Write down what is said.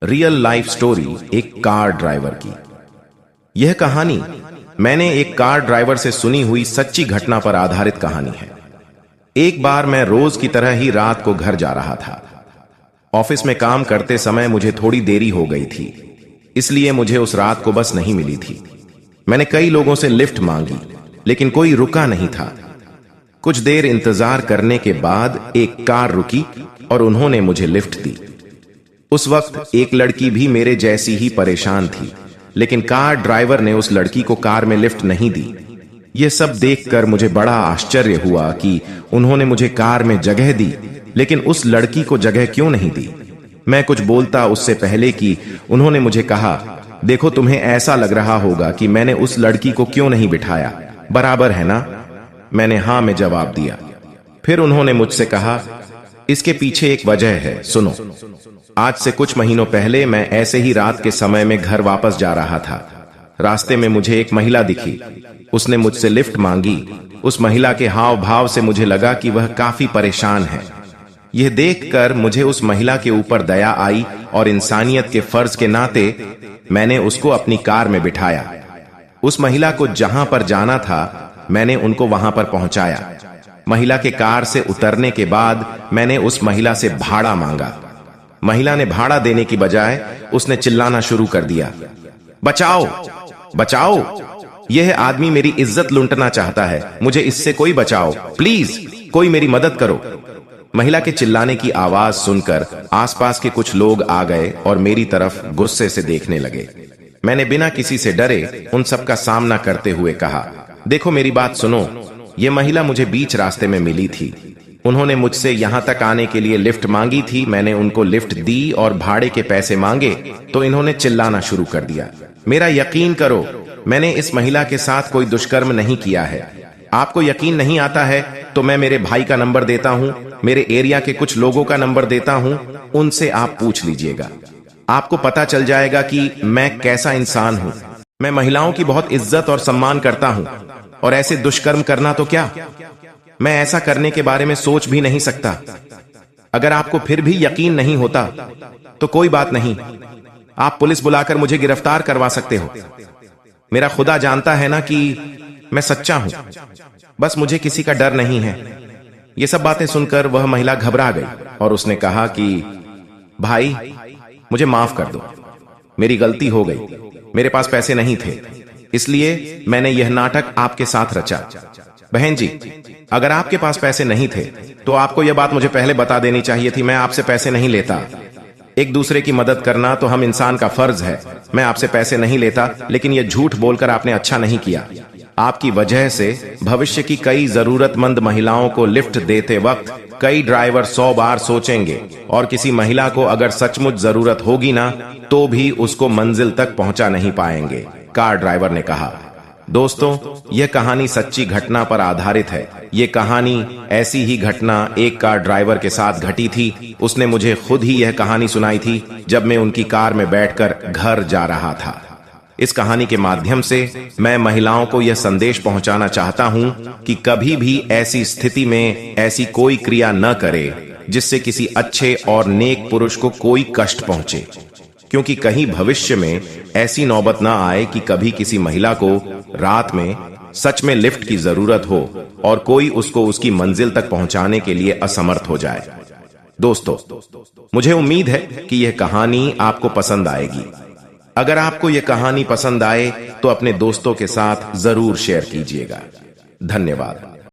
Real life story एक car driver की। यह कहानी मैंने एक कार ड्राइवर से सुनी हुई सच्ची घटना पर आधारित कहानी है। एक बार मैं रोज की तरह ही रात को घर जा रहा था। ऑफिस में काम करते समय मुझे थोड़ी देरी हो गई थी, इसलिए मुझे उस रात को बस नहीं मिली थी। मैंने कई लोगों से लिफ्ट मांगी, लेकिन कोई रुका नहीं था। कुछ देर इंतजार करने के बाद एक कार रुकी और उन्होंने मुझे लिफ्ट दी। उस वक्त एक लड़की भी मेरे जैसी ही परेशान थी, लेकिन कार ड्राइवर ने उस लड़की को कार में लिफ्ट नहीं दी। यह सब देखकर मुझे बड़ा आश्चर्य हुआ कि उन्होंने मुझे कार में जगह दी, लेकिन उस लड़की को जगह क्यों नहीं दी। मैं कुछ बोलता उससे पहले कि उन्होंने मुझे कहा, देखो तुम्हें ऐसा लग रहा होगा कि मैंने उस लड़की को क्यों नहीं बिठाया, बराबर है ना। मैंने हाँ में जवाब दिया। फिर उन्होंने मुझसे कहा, इसके पीछे एक वजह है, सुनो। आज से कुछ महीनों पहले मैं ऐसे ही रात के समय में घर वापस जा रहा था। रास्ते में मुझे एक महिला दिखी। उसने मुझसे लिफ्ट मांगी। उस महिला के हाव भाव से मुझे लगा कि वह काफी परेशान है। यह देखकर मुझे उस महिला के ऊपर दया आई और इंसानियत के फर्ज के नाते मैंने उसको अपनी कार में बिठाया। उस महिला को जहां पर जाना था मैंने उनको वहां पर पहुंचाया। महिला के कार से उतरने के बाद मैंने उस महिला से भाड़ा मांगा। महिला ने भाड़ा देने की बजाय उसने चिल्लाना शुरू कर दिया, बचाओ बचाओ, यह आदमी मेरी इज्जत लूटना चाहता है, मुझे इससे कोई बचाओ, प्लीज कोई मेरी मदद करो। महिला के चिल्लाने की आवाज सुनकर आसपास के कुछ लोग आ गए और मेरी तरफ गुस्से से देखने लगे। मैंने बिना किसी से डरे उन सब का सामना करते हुए कहा, देखो मेरी बात सुनो। यह महिला मुझे बीच रास्ते में मिली थी। उन्होंने मुझसे यहां तक आने के लिए लिफ्ट मांगी थी। मैंने उनको लिफ्ट दी और भाड़े के पैसे मांगे तो इन्होंने चिल्लाना शुरू कर दिया। मेरा यकीन करो, मैंने इस महिला के साथ कोई दुष्कर्म नहीं किया है। आपको यकीन नहीं आता है तो मैं मेरे भाई का नंबर देता हूं, मेरे एरिया के कुछ लोगों का नंबर देता हूं, उनसे आप पूछ लीजिएगा। आपको पता चल जाएगा कि मैं कैसा इंसान हूं। मैं महिलाओं की बहुत इज्जत और सम्मान करता हूं, और ऐसे दुष्कर्म करना तो क्या, मैं ऐसा करने के बारे में सोच भी नहीं सकता। अगर आपको फिर भी यकीन नहीं होता तो कोई बात नहीं, आप पुलिस बुलाकर मुझे गिरफ्तार करवा सकते हो। मेरा खुदा जानता है ना कि मैं सच्चा हूं, बस मुझे किसी का डर नहीं है। ये सब बातें सुनकर वह महिला घबरा गई और उसने कहा कि भाई मुझे माफ कर दो, मेरी गलती हो गई, मेरे पास पैसे नहीं थे, इसलिए मैंने यह नाटक आपके साथ रचा। बहन जी, अगर आपके पास पैसे नहीं थे तो आपको यह बात मुझे पहले बता देनी चाहिए थी। मैं आपसे पैसे नहीं लेता। एक दूसरे की मदद करना तो हम इंसान का फर्ज है। मैं आपसे पैसे नहीं लेता, लेकिन यह झूठ बोलकर आपने अच्छा नहीं किया। आपकी वजह से भविष्य की कई जरूरतमंद महिलाओं को लिफ्ट देते वक्त कई ड्राइवर 100 बार सोचेंगे, और किसी महिला को अगर सचमुच जरूरत होगी ना तो भी उसको मंजिल तक पहुंचा नहीं पाएंगे, कार ड्राइवर ने कहा। दोस्तों, यह कहानी सच्ची घटना पर आधारित है। यह कहानी ऐसी ही घटना एक कार ड्राइवर के साथ घटी थी। उसने मुझे खुद ही यह कहानी सुनाई थी जब मैं उनकी कार में बैठकर घर जा रहा था। इस कहानी के माध्यम से मैं महिलाओं को यह संदेश पहुंचाना चाहता हूं कि कभी भी ऐसी स्थिति में ऐसी कोई क्रिया न करे जिससे किसी अच्छे और नेक पुरुष को कोई कष्ट पहुंचे, क्योंकि कहीं भविष्य में ऐसी नौबत ना आए कि कभी किसी महिला को रात में सच में लिफ्ट की जरूरत हो और कोई उसको उसकी मंजिल तक पहुंचाने के लिए असमर्थ हो जाए। दोस्तों, मुझे उम्मीद है कि यह कहानी आपको पसंद आएगी। अगर आपको यह कहानी पसंद आए तो अपने दोस्तों के साथ जरूर शेयर कीजिएगा। धन्यवाद।